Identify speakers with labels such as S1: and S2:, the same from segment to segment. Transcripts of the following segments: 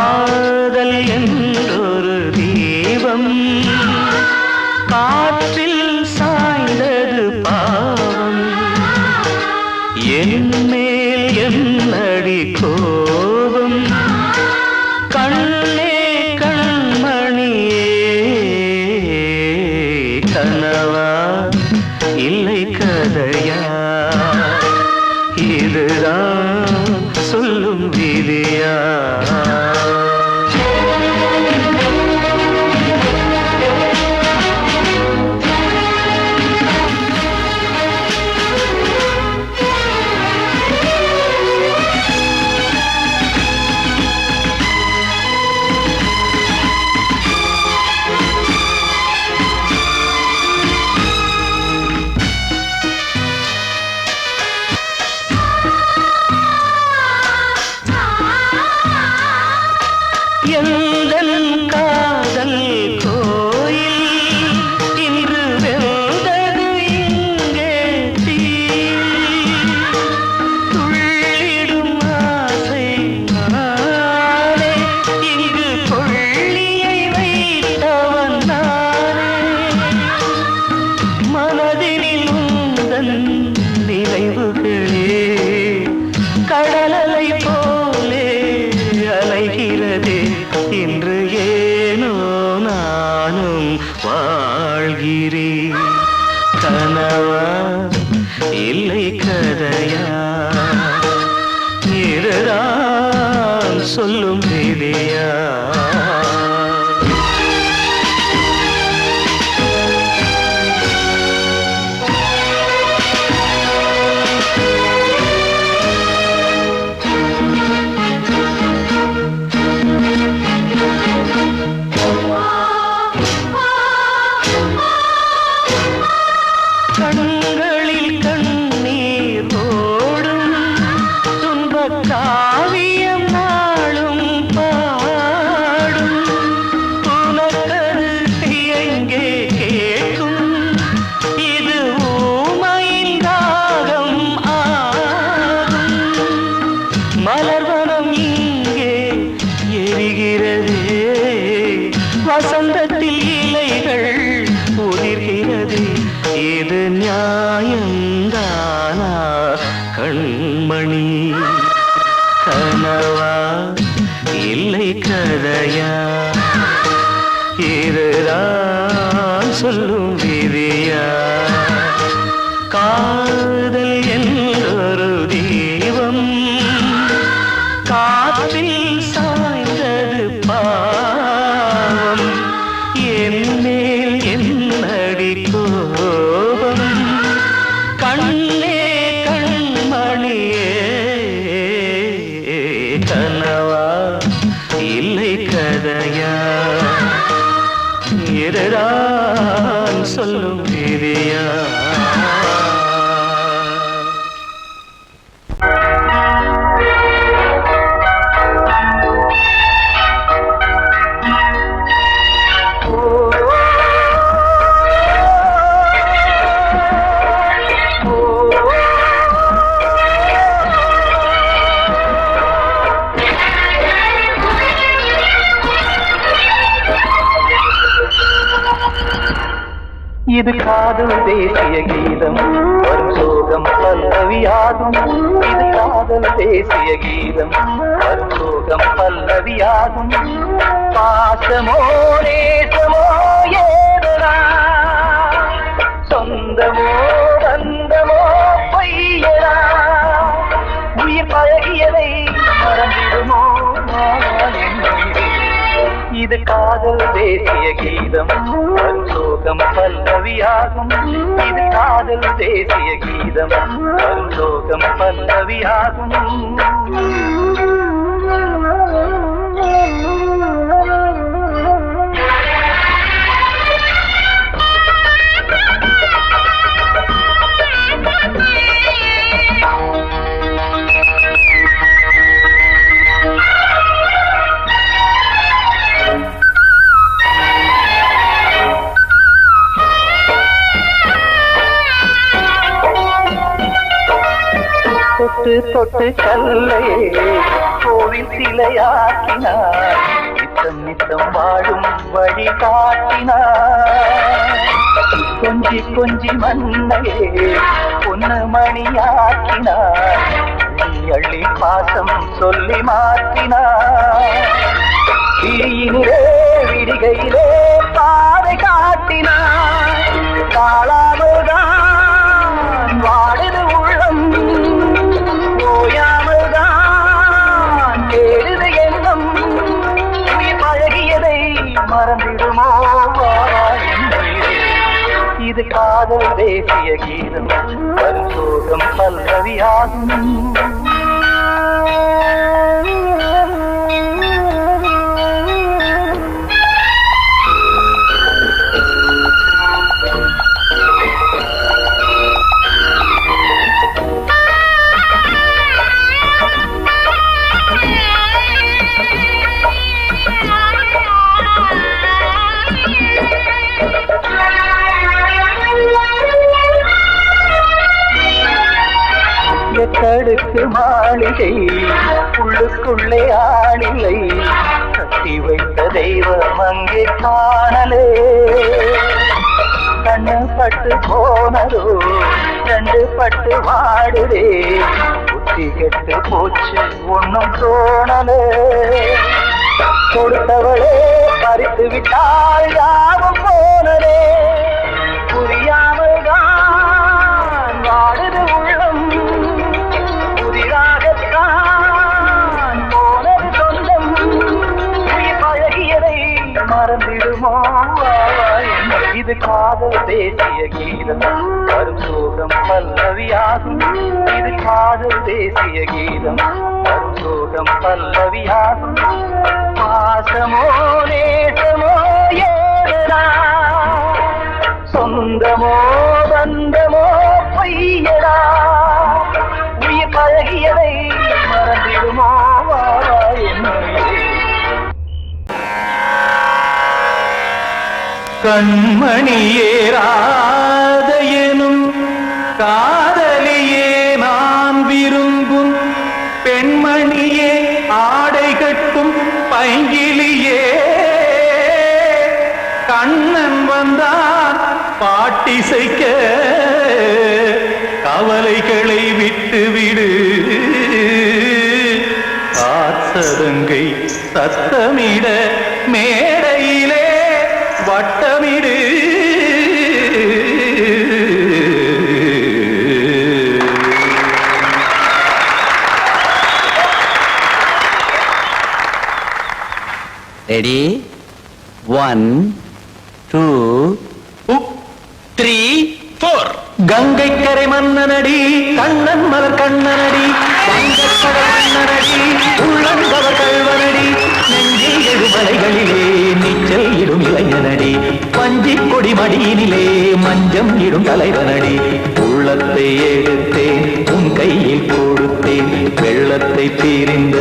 S1: காதல் என்றொரு தீபம் காற்றில் சாய்ந்தது பாவம் என் மேல் என்னடி கோபம் கண்ணே கண்மணியே கனவா இல்லை கதையா இதுதான் சொல்லும் விதியா எந்தன் காதல் கோயில் இன்று வெந்தது இங்கே தீ துள்ளிடும் ஆசை நானே இங்கு கொள்ளியை வைத்தவன் நானே மனதினில் உந்தன் நினைவுகளே கடலலை போலே அலைகிறதே இன்று ஏனோ நானும் வாழ்கிறேன் கனவா இல்லை கதையா இதுதான் சொல்லும் விதியா கண்களில் கண்ணீர் ஓடும் துன்பக் காவியம் நாளும் பாடும் உனக்கது எங்கே கேட்கும் இது ஊமையின் ராகம் ஆகும் மலர்வனம் இங்கே எரிகிறதே வசந்தத்தில் இலைகள் உதிர்கிறது இது நியாயந்தானா கண்மணி கனவா இல்லை கதையா இதுதான் சொல்லும் விதியா காதல் என்றொரு தீபம் காற்றில் சாய்ந்தது பாவம் என் மேல் என்னடி கோபம் கண்ணே கண்மணியே கனவா இல்லை கதையா இதுதான் சொல்லும் விதியா இது காதல் தேசிய கீதம் வரும் சோகம் பல்லவியாகும் இது காதல் தேசிய கீதம் வரும் சோகம் பல்லவியாகும் பாசமோ நேசமோ ஏதனா சொந்தமோ பந்தமோ பொய்யனா உயிர் பழகியதை மறந்திடுமோ இது காதல் தேசிய கீதம் வரும் சோகம் பல்லவியாகும் இது காதல் தேசிய கீதம் வரும் சோகம் பல்லவியாகும் தொட்டு தொட்டு கல்லை கோவில் சிலையாக்கினார் உலகம் வாழும் வழி காட்டினார். கொஞ்சி கொஞ்சி மண்ணையே பொன்னு மணியாக்கினார். அள்ளி பாசம் சொல்லி மாற்றினார். விழியினிலே விடிகையிலே பாதை காட்டினார். காளாமல்தான் வாடுது உள்ளம், ஓயாமல்தான் கேடுது எண்ணம். உயிர் பழகியதை மறந்திடுமோ இது காதல் தேசிய கீதம். வரும் சோகம் பல்லவியாகும். எத்தடுக்கு மாளிகை உள்ளுக்குள்ளே ஆளில்லை. கட்டி வைத்த தெய்வம் அங்கே காணலே. கண்ணு பட்டு போனதோ ரெண்டு பட்டு வாடுதே. புத்தி கெட்டு போச்சு ஒன்னும் தோணலே. கொடுத்தவளே பறித்து விட்டால் யாவும் போனதே. புரியாமல் தான் வாடுது உள்ளம். புதிராகத்தான் போனது சொந்தம். உயிர் பழகியதை மறந்திடுமோ இது காதல் தேசிய கீதம். வரும் சோகம் பல்லவியாகும். இது காதல் தேசிய கீதம். வரும் சோகம் பல்லவியாகும். பாசமோ நேசமோ ஏதனா, சொந்தமோ பந்தமோ பொய்யடா. உயிர் பழகியதை மறந்திடுமோ கண்மணியேராத எனும் காதலியே நான் விரும்பும் பெண்மணியே ஆடை கட்டும் பைங்கிலியே. கண்ணன் வந்தான் பாட்டிசைக்க கவலைகளை விட்டுவிடு. காசதங்கை சத்தமிட மேடையிலே வட்டமிடு.
S2: ரெடி 1 2 3 4.
S1: கங்கை கரை மன்னனடி கண்ணன் மலர் கண்ணனடி. வங்கக்கடல் மன்னனடி உள்ளங்கவர் கல்வனடி. நெஞ்சில் எழுமலைகளிலே நீச்சல் இடும் இளைஞனடி. பஞ்சி கொடி மடியினிலே மஞ்சம் இடும் தலைவனடி. உள்ளத்தை எடுத்தேன் உன் கையில் கொடுத்தேன். வெள்ளத்தை பிரிந்த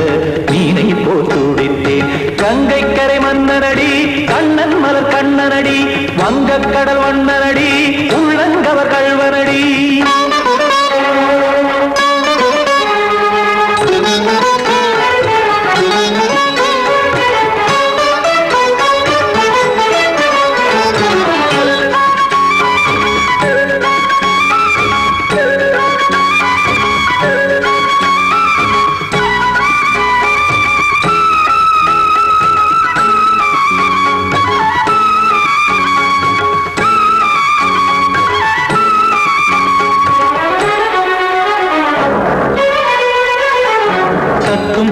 S1: மீனை போல் துடித்தேன். கங்கை கரை மன்னனடி கண்ணன் மலர் கண்ணனடி. வங்கக்கடல் வண்ணனடி உள்ளங்கவர் கல்வனடி.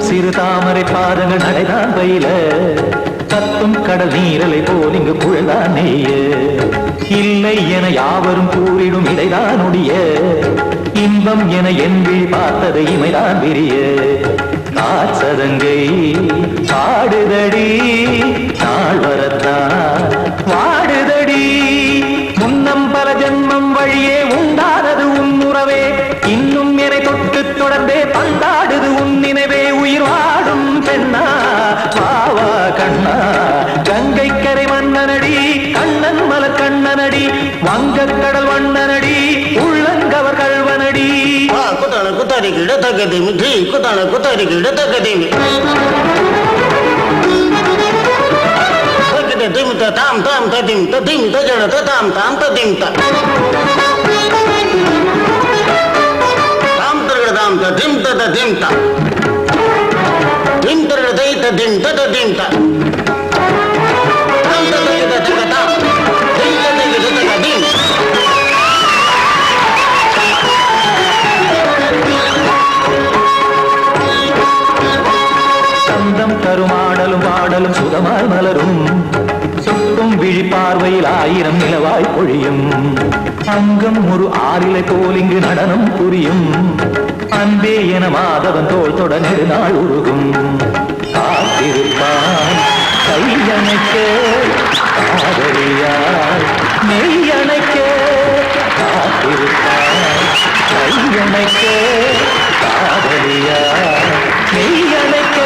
S1: சிறு தாமரை பாதங்கள் நடைதான் பயில. கத்தும் கடல் நீரலை போல் இங்கு குழல்தான் நெய்ய. இல்லை என யாவரும் கூறிடும் இடைதான் ஒடிய. இன்பம் என என் விழி பார்த்தது இமைதான் விரிய. காசதங்கை பாடுதடி நாள் வரத்தான் வாடுதடி. முன்னம் பல ஜென்மம் வழியே உண்டானது உன் உறவே. இன்னும் என்னை தொட்டு தொடர்ந்தே பந்தாடுது உன் நினைவே. உயிர் வாடும் பெண்ணா பாவா கண்ணா. கங்கை கரை மன்னனடி கண்ணன் மலர் கண்ணனடி. வங்கக்கடல் வண்ணனடி உள்ளங்கவர் கல்வனடி.
S3: குத்தான குத்தாரி கிட தக்கதேமி குத்தான குத்தாரி கிட தக்கதேமி. த தாம் தாம் ததிம் ததிம் தஜட த தாம் தாம் ததிம் த தாம் தரகட தாம் ததிம் த ததிம் த திம் தரகட தை ததிம் த ததிம் த தாம் தரகட தக தாம் தை தக ததிம்
S1: சந்தம் தருமாடலும் பாடலும் சுகமாய் மலரும் சுட்டும் விழி பார்வையில் 1000 நிலவாய் பொழியும் அங்கம் ஒரு ஆறிலை போல் இங்கு நடனம் புரியும் அன்பே என மாதவன் தோள் தொட நெடுநாள் உருகும் காத்திருப்பான் கையணைக்க காதலியார் மெய்யணைக்க காத்திருப்பான் கையணைக்க காதலியார் மெய்யணைக்க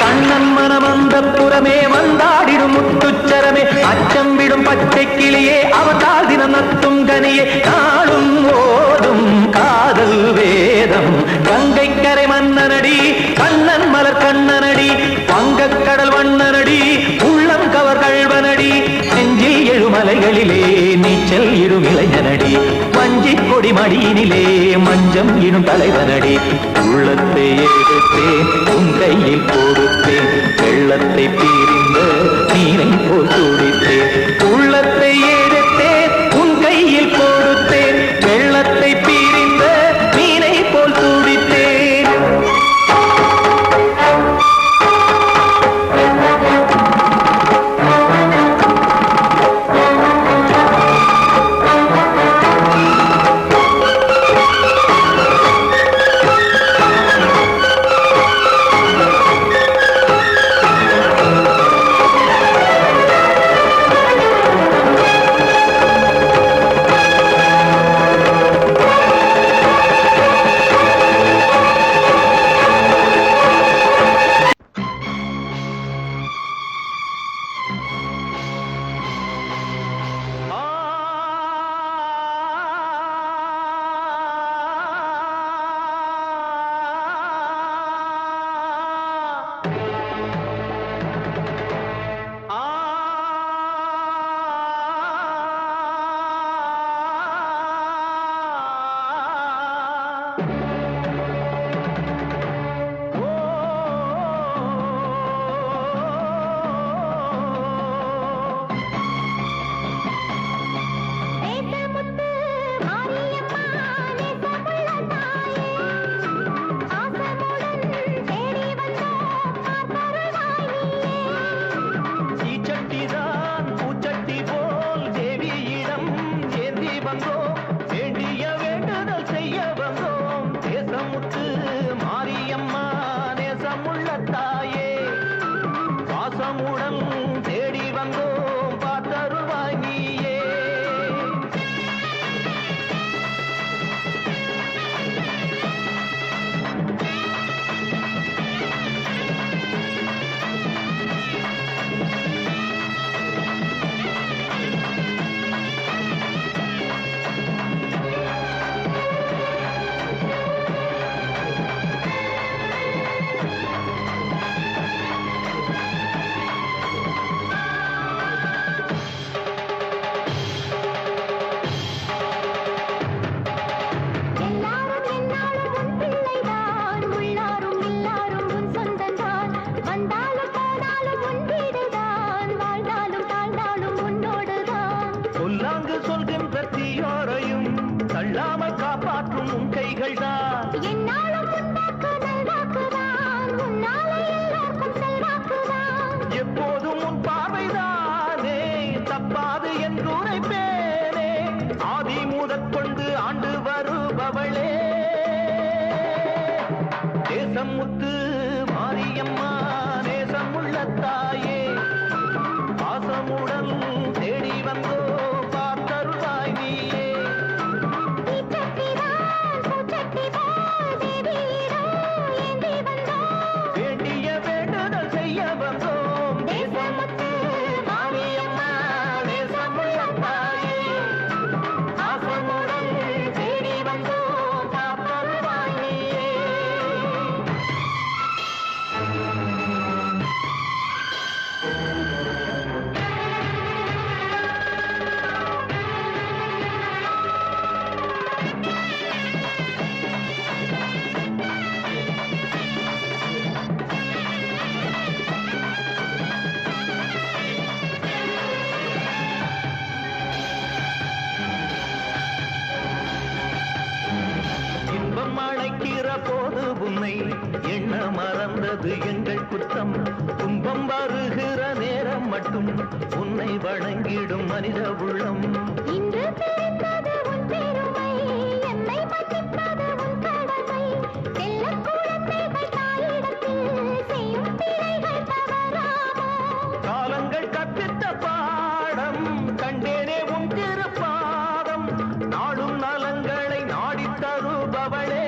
S1: கண்ணன் மனமந்த புறமே வந்தாடிடும் முத்துச்சரமே அச்சம் விடும் பச்சை கிளியே அவதால் தினம் நத்தும் கனியே நாளும் ஓதும் காதல் வேதம் கங்கை கரை மன்னனடி கண்ணன் மலர் கண்ணனடி வங்கக்கடல் வண்ணனடி உள்ளம் கவர் கழ்வனடி நெஞ்சில் எழுமலைகளிலே நீச்சல் இடும் இளைஞனடி வஞ்சி கொடி மடியினிலே மஞ்சம் இடும் தலைவனடி உள்ளத்தை எடுத்தேன் உன் கையில் கொடுத்தேன் வெள்ளத்தை பிரிந்த நீரை போல் துடித்தேன் உள்ளத்தை எடுத்தேன் உன் கையில் கொடுத்தேன் வெள்ளத்தை பிரிந்த நீரை போல் துடித்தேன்
S4: முத்து மாரியம்மா நேசமுள்ள தாயே பாசமுடன் தேடி வந்தோ பார்த்தருளாய் நீயே வேண்டிய வேண்டுதல் செய்ய வந்தோம் நேசமுத்து மாரியம்மா நேசமுள்ள தாயே பாசமுடன் தேடி வந்தோ பார்த்தருளாய் நீயே
S1: வந்தது எங்கள் குற்றம் துன்பம் வருகிற நேரம் மட்டும் உன்னை வணங்கிடும் மனித உள்ளம்
S4: இன்று பிறந்தது உன் பெருமை என்னை மன்னிப்பது உன் கடமை செல்லக் குழந்தைகள் தாயிடத்தில் செய்யும் பிழைகள் தவறாமோ
S1: காலங்கள் கற்பித்த பாடம் கண்டேனே உன் திருப்பாதம் நாடும் நலங்களை நாடித் தருபவளே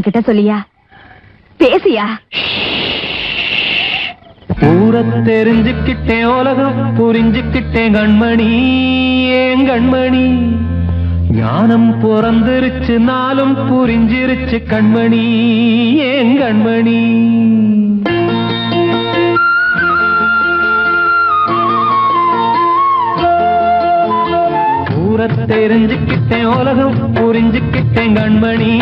S5: கிட்ட சொல்லியா பேசியா?
S1: ஊரை தெரிஞ்சுக்கிட்டேன், உலகம் புரிஞ்சுக்கிட்டேன் கண்மணி, ஏன் கண்மணி. ஞானம் பிறந்திருச்சு, நாளும் புரிஞ்சிருச்சு கண்மணி, ஏன் கண்மணி. ஊரை தெரிஞ்சுக்கிட்டேன், உலகம் புரிஞ்சுக்கிட்டேன் கண்மணி,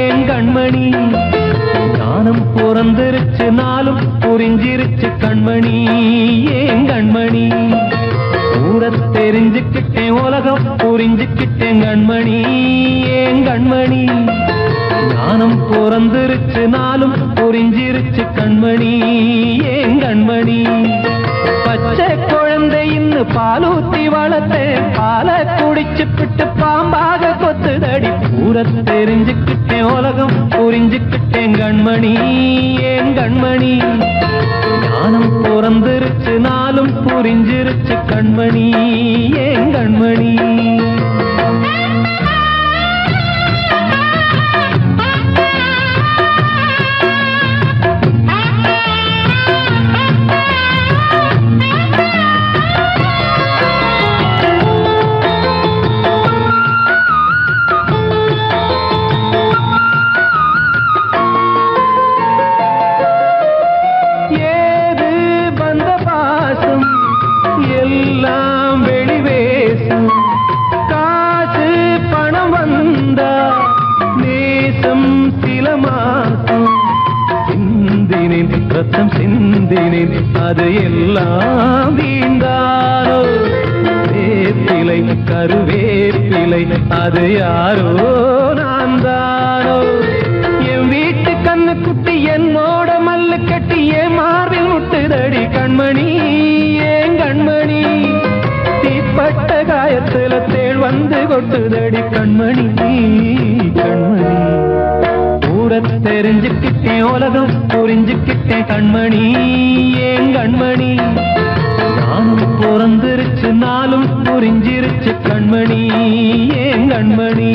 S1: ஏன் கண்மணி. ஞானம் பிறந்திருச்சு, நாளும் புரிஞ்சிருச்சு கண்மணி, ஏன் கண்மணி. ஊரை தெரிஞ்சுக்கிட்டேன், உலகம் புரிஞ்சுக்கிட்டேன் கண்மணி, ஏன் கண்மணி. ஞானம் பிறந்திருச்சு, நாளும் புரிஞ்சிருச்சு கண்மணி, ஏன் கண்மணி. பச்சை குழந்தை இன்னும் பாலூத்தி வளர்த்தேன், பாலை குடிச்சு பிட்டு பாம்பாக கொத்துதடி. ஊரை தெரிஞ்சுக்கிட்டேன், உலகம் புரிஞ்சுக்கிட்டேன் கண்மணி, ஏன் கண்மணி. ஞானம் பிறந்திருச்சு, நாளும் புரிஞ்சிருச்சு கண்மணி, ஏன் கண்மணி. ரத்தம் சிந்தினேன், அது எல்லாம் வீண்டாரோ. வேப்பிலை கருவேப்பிலை, அது யாரோ நான் தானோ. என் வீட்டு கண்ணு குட்டி என்னோட மல்லு கட்டி என் மார்பில் முட்டுதடி கண்மணி, ஏன் கண்மணி. தீப்பட்ட காயத்துல தேள் வந்து கொட்டுதடி கண்மணி, கண்மணி. ஊரை தெரிஞ்சுக்கிட்டேன், உலகம் புரிஞ்சுக்கிட்டேன் கண்மணி, ஏன் கண்மணி. ஞானம் பிறந்திருச்சு, நாளும் புரிஞ்சிருச்சு கண்மணி, ஏன் கண்மணி.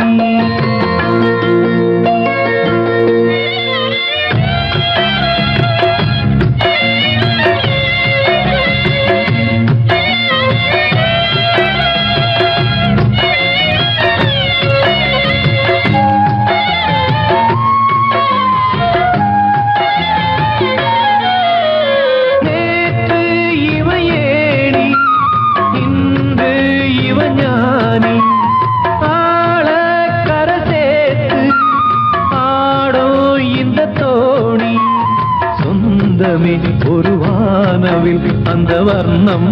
S1: ஒரு வானவில் அந்த வர்ணம்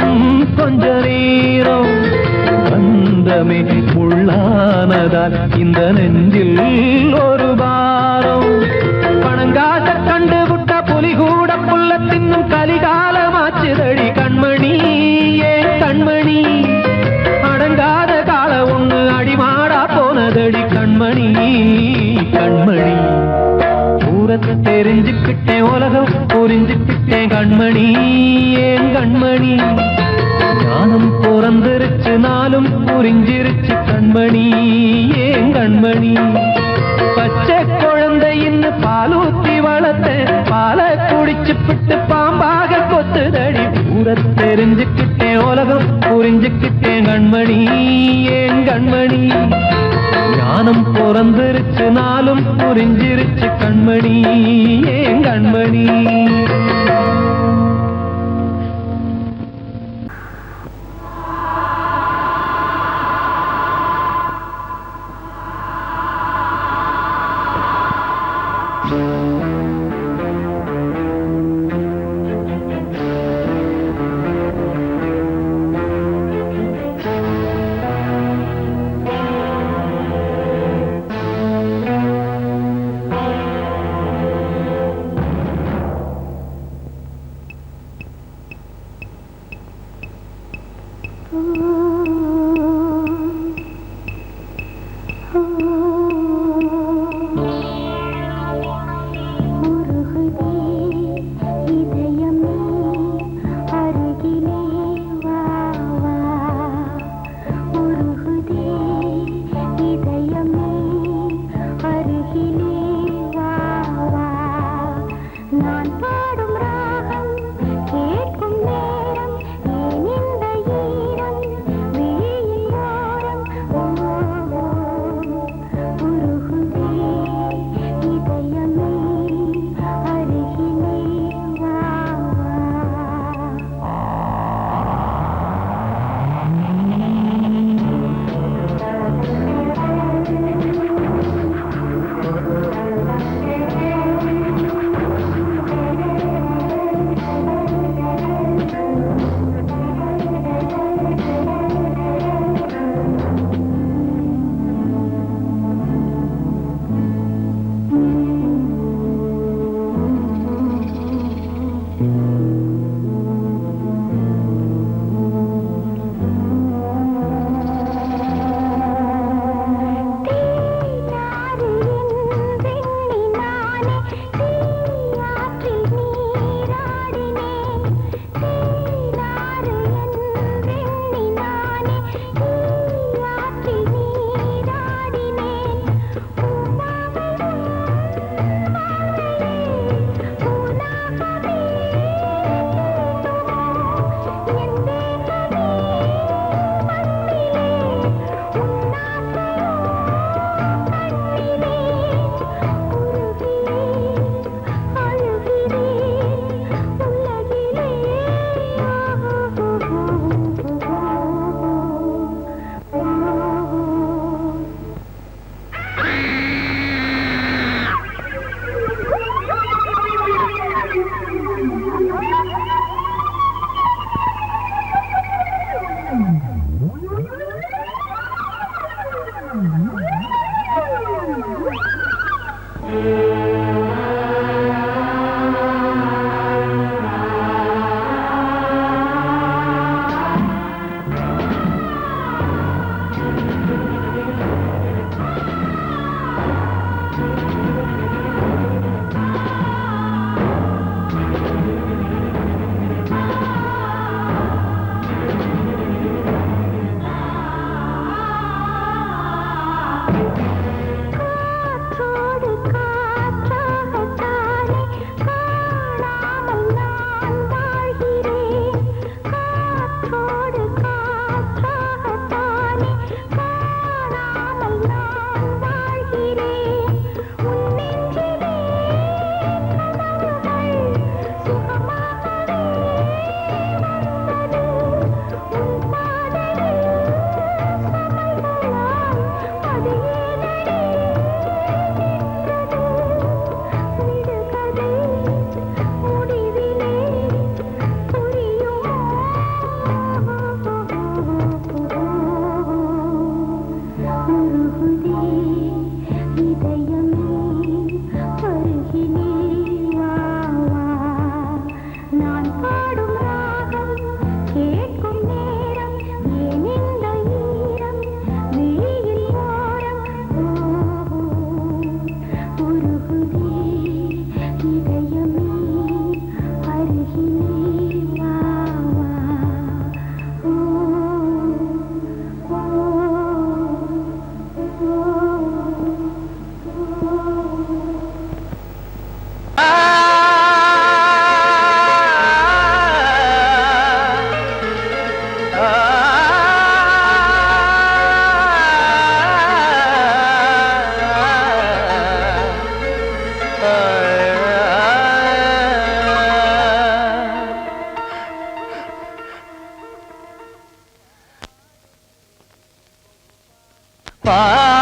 S1: கொஞ்ச நேரம் வந்தமே உள்ளானதால் இந்த நெஞ்சில் ஒரு பாரம். பணங்காச கண்டு விட்ட புலி கூட புல்ல தின்னும் கலிகாலமாச்சுதடி கண்மணி, ஏன் கண்மணி. அடங்காத கால ஒண்ணு அடிமாடா போனதடி கண்மணி, கண்மணி. ஊரை தெரிஞ்சுக்கிட்டேன், உலகம் புரிஞ்சுக்கிட்டேன் கண்மணி, ஏன் கண்மணி. ஞானம் பிறந்திருச்சு, நாளும் புரிஞ்சிருச்சு கண்மணி, ஏன் கண்மணி. பச்சை குழந்தை இன்னும் பாலூத்தி வளர்த்தேன், பாலை குடிச்சு பிட்டு பாம்பாக கொத்துதடி. ஊரை தெரிஞ்சுக்கிட்டேன், உலகம் புரிஞ்சுக்கிட்டேன் கண்மணி, ஏன் கண்மணி. ஞானம் பிறந்திருச்சு, நாளும் புரிஞ்சிருச்சு கண்மணி, ஏன் கண்மணி.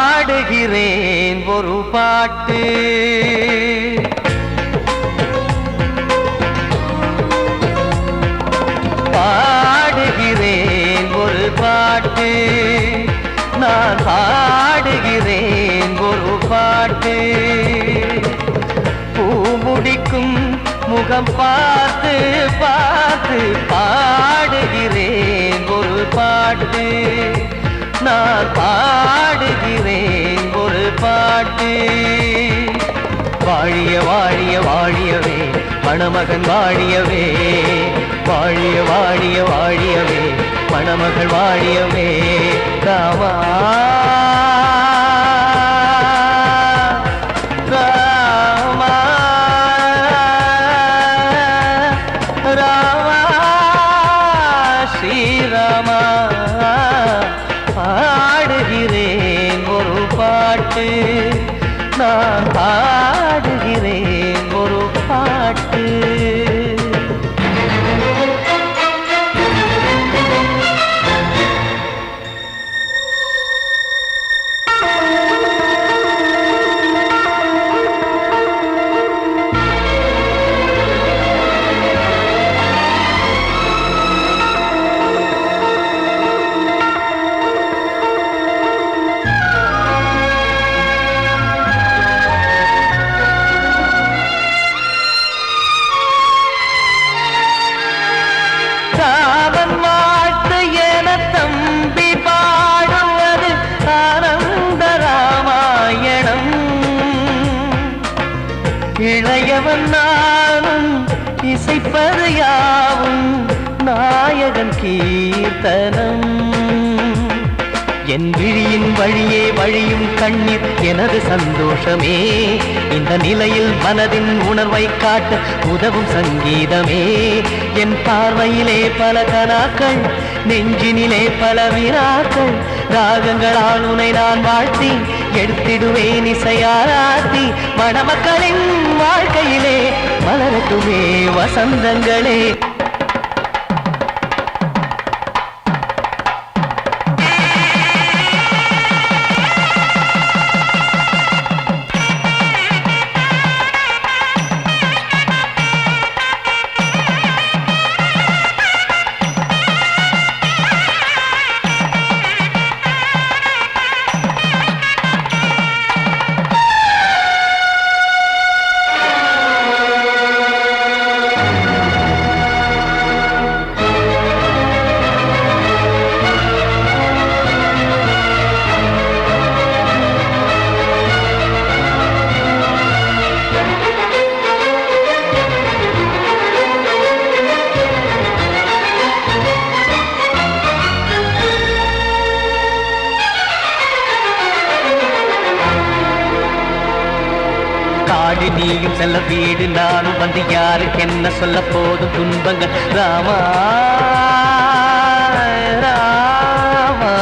S1: பாடுகிறேன் ஒரு பாட்டு பாடுகிறேன் ஒரு பாட்டு நான் பாடுகிறேன் ஒரு பாட்டு பூ முடிக்கும் முகம் பார்த்து பார்த்து பாடுகிறேன் ஒரு பாட்டு நான் பாடுகிறேன் ஒரு பாட்டு வாழிய வாழிய வாழியவே மணமகன் வாழியவே வாழிய வாழிய வாழியவே மணமகள் வாழியவே ராமா ராமா ராமா ஸ்ரீராமா பாடுகிறேன் ஒரு பாட்டு நான் பாடுகிறேன் ஒரு பாட்டு இளையவன் நானும் இசைப்பது யாவும் நாயகன் கீர்த்தனம் என் விழியின் வழியே வழியும் கண்ணீர் எனது சந்தோஷமே இந்த நிலையில் மனதின் உணர்வை காட்ட உதவும் சங்கீதமே என் பார்வையிலே பல கனாக்கள் நெஞ்சினிலே பல வினாக்கள் ராகங்களால் உனை நான் வாழ்த்தி எடுத்திடுவேன் இசையாராத்தி மணமக்களின் வாழ்க்கையிலே மலரட்டுமே வசந்தங்களே காடு நீயும் செல்ல வீடு நானும் வந்து யாருக்கு என்ன சொல்ல போதும் துன்பங்கள் ராமா ராமா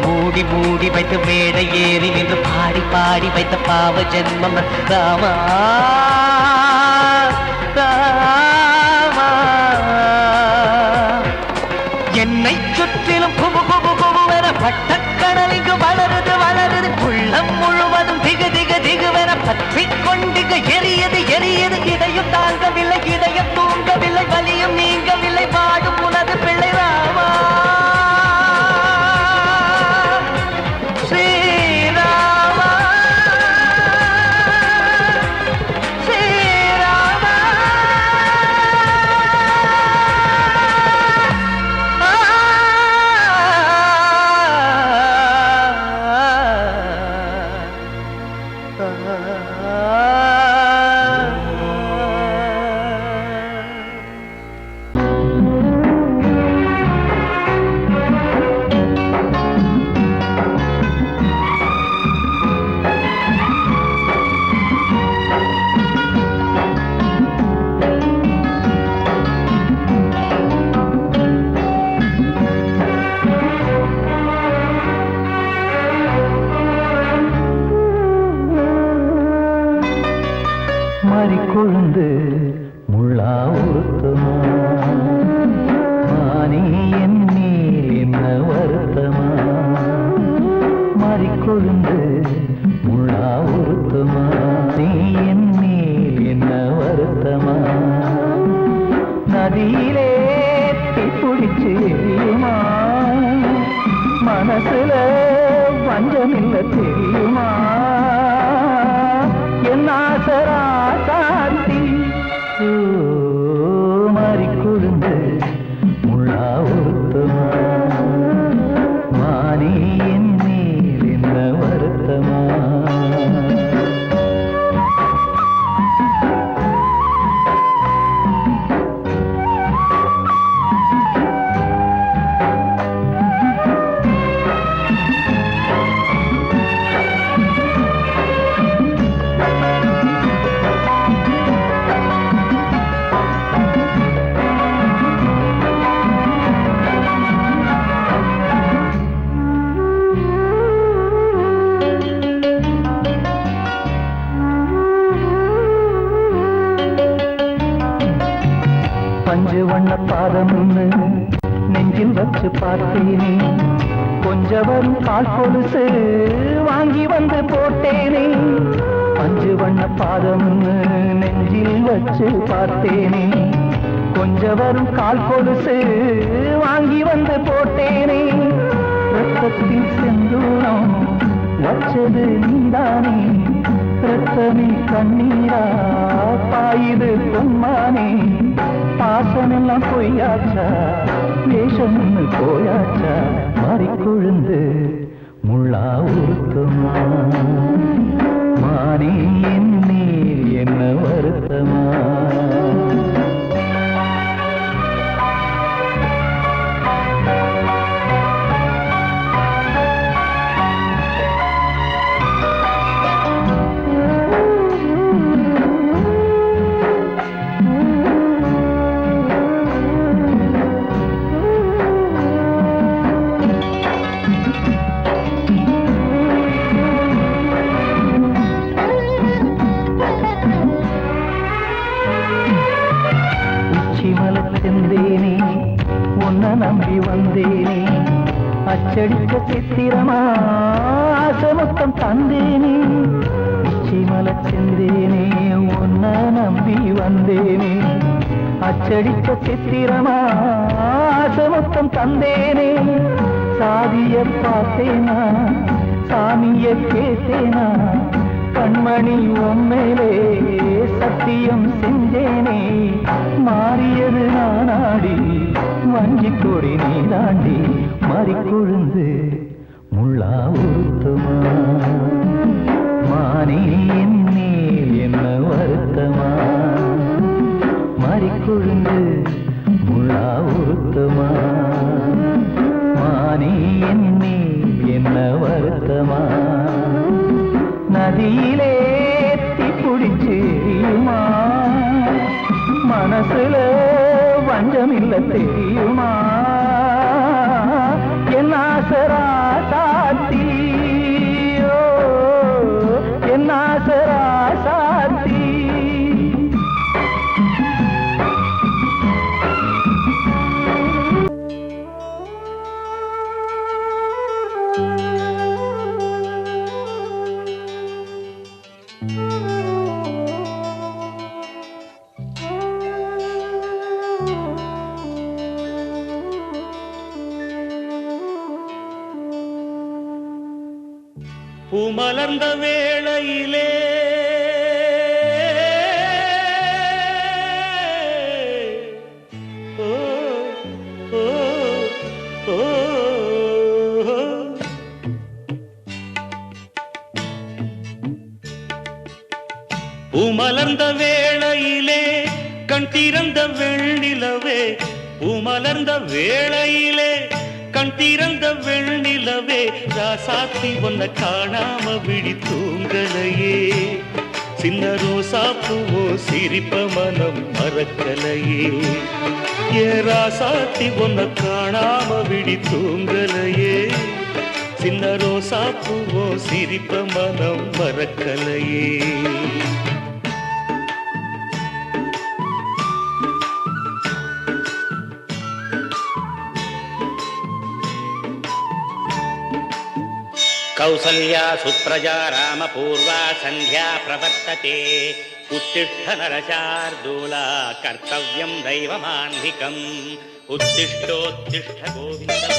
S1: மூடி மூடி வைத்த மேடை ஏறி நின்று பாடி பாடி வைத்த பாவ ஜென்மம் ராமா ராமா என்னை சுற்றிலும் புகு புகு புகுவென பட்டக்கடல் இங்கு வளருது வளருது உள்ளம் முழுவதும் திகு திகு திகுவென பற்றி கொண்டிக எரியது எரியது இதையும் தாங்கவில்லை இதயம் தூங்கவில்லை வலியும் நீங்கவில்லை வாடும் உனது பிள்ளை ராமா ஸ்ரீராமா ஸ்ரீராமா மாறிக்கொழுந்து முள்ளா உறுத்துமா மானே என் மேல் என்ன வருத்தமா மாறிக்கொழுந்து முள்ளா உறுத்துமா நீ என் மேல் என்ன வருத்தமா நதியிலே தீப்பிடிச்சு எரியுமா மனசுல வஞ்சமில்ல தெரியுமா என் ஆசரா சாந்தி மாறிக்கொழுந்து முள்ளா உறுத்துமா மானே என் மேல் என்ன வருத்தமா பஞ்சு வண்ண பாதம் நெஞ்சில் வச்சு பார்த்தேனே கொஞ்சம் வரும் கால் கொலுசு வாங்கி வந்து போட்டேனே பஞ்சு வண்ண பாதம் நெஞ்சில் வச்சு பார்த்தேனே கொஞ்சம் வரும் கால் கொலுசு வாங்கி வந்து போட்டேனே ரத்தத்தில் செந்தூரம் வச்சது நீதானே ரத்தமே கண்ணீரா பாயுது பொன்மானே பாசமெல்லாம் பொய்யாச்சா வேஷம்னு போயாச்சா மாறிக்கொழுந்து முள்ளா உறுத்துமா மானே என் மேல் என்ன வருத்தமா செந்தேனே உன்னை நம்பி வந்தேனே அச்சடிக்க சித்திரமா ஆசமுத்தம் தந்தேனே உச்சிமல செந்தேனே உன்னை நம்பி வந்தேனே அச்சடிக்க சித்திரமா ஆசமுத்தம் தந்தேனே சாதிய பார்த்தேனா சாமிய கேட்டேனா கண்மணி உம்மேலே சத்தியம் செஞ்சேனே மாறியது நானாடி வஞ்சி கொடி நீ தாண்டி மாறிக்கொழுந்து முள்ளா உறுத்துமா மானே என் மேல் என்ன வருத்தமா மாறிக்கொழுந்து முள்ளா உறுத்துமா மானே என் மேல் என்ன வருத்தமா நதியிலே தீப்பிடிச்சு எரியுமா மனசுல வஞ்சமில்ல தெரியுமா என் ஆசரா சாத்தி என் ஆசரா சாத்தி
S6: பூமலர்ந்த வேளையிலே ஓ ஓ ஓ பூமலர்ந்த வேளையிலே கண் திறந்த வெண்ணிலவே பூமலர்ந்த வேளையிலே கண் திறந்த வெண்ணிலவே ராசாத்தி ஒன்ன காணாம விழி தூங்கலையே சின்ன ரோசா பூவோ சிரிப்ப மனம் மறக்கலையே ஏ ராசாத்தி ஒன்ன காணாம விழி தூங்கலையே சின்ன ரோசா பூவோ சிரிப்ப மனம் மறக்கலையே கௌசல்யா சுப்ரஜா ராமபூர்வா சந்தியா பிரவர்த்ததே உத்திஷ்ட நரசார்தூலா கர்த்தவ்யம் தெய்வமான்விகம் உத்திஷ்டோத்திஷ்ட கோவிந்தம்.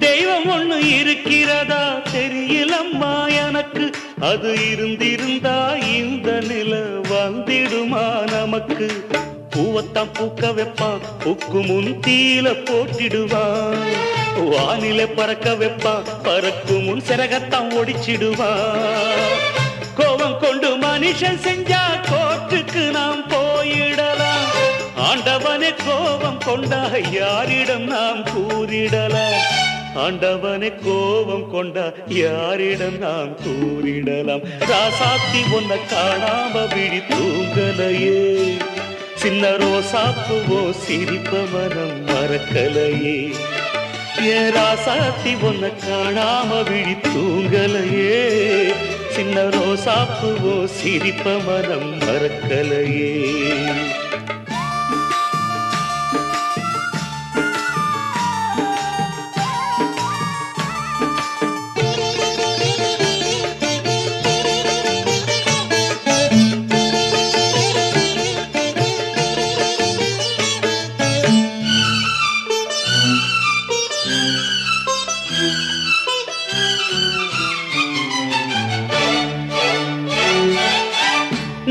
S6: தெய்வம் ஒண்ணு இருக்கிறதா தெரியலம்மா எனக்கு, அது இருந்திருந்தா இந்த நில வந்திடுமா நமக்கு. பூவத்தான் பூக்க வைப்பான், பூக்கு முன் தீல போட்டிடுவான். வானில பறக்க வைப்பான், பறக்கும் முன் சிறகத்தான் ஒடிச்சிடுவான். கோபம் கொண்டு மனுஷன் செஞ்சா கோர்ட்டுக்கு நாம் போயிடலாம். ஆண்டவனே கோபம் கொண்டா யாரிடம் நாம் கூறிடலாம். ஆண்டவனே கோபம் கொண்டா யாரிடம் நாம் கூறிடலாம். ராசாத்தி ஒன்ன காணாம விழி தூங்கலையே, சின்ன ரோசாப்புவோ சிரிப்ப மனம் மறக்கலையே. ஏன் ராசாத்தி ஒன்ன காணாம விழி தூங்கலையே, சின்ன ரோசாப்புவோ சிரிப்ப மனம் மறக்கலையே.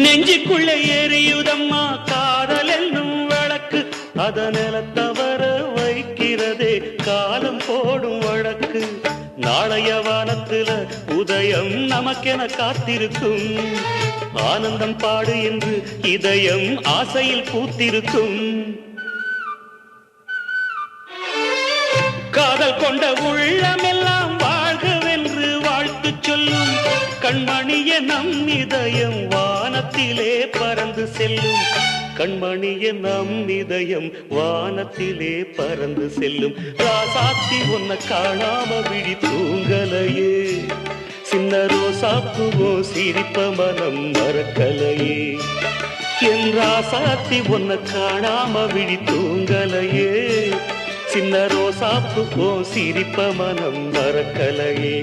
S6: நெஞ்சுக்குள்ளே எரியுதம்மா காதல் என்னும் வழக்கு, அதனில தவற வைக்கிறதே காலம் போடும் வழக்கு. நாளைய வானத்துல உதயம் நமக்கென காத்திருக்கும், ஆனந்தம் பாடு என்று இதயம் ஆசையில் பூத்திருக்கும். காதல் கொண்ட உள்ளமெல்லாம் வாழ்கவென்று வாழ்த்து சொல்லும், கண்மணிய நம் இதயம் வானத்திலே பறந்து செல்லும். கண்மணிய நம் இதயம் வானத்திலே பறந்து செல்லும். ராசாத்தி ஒன்ன காணாம விழி தூங்கலையே, சின்ன ரோசாப்புவோ சிரிப்ப மனம் மறக்கலையே. என் ராசாத்தி ஒன்ன காணாம விழி தூங்கலையே, சின்ன ரோசாப்புவோ சிரிப்ப மனம் மறக்கலையே.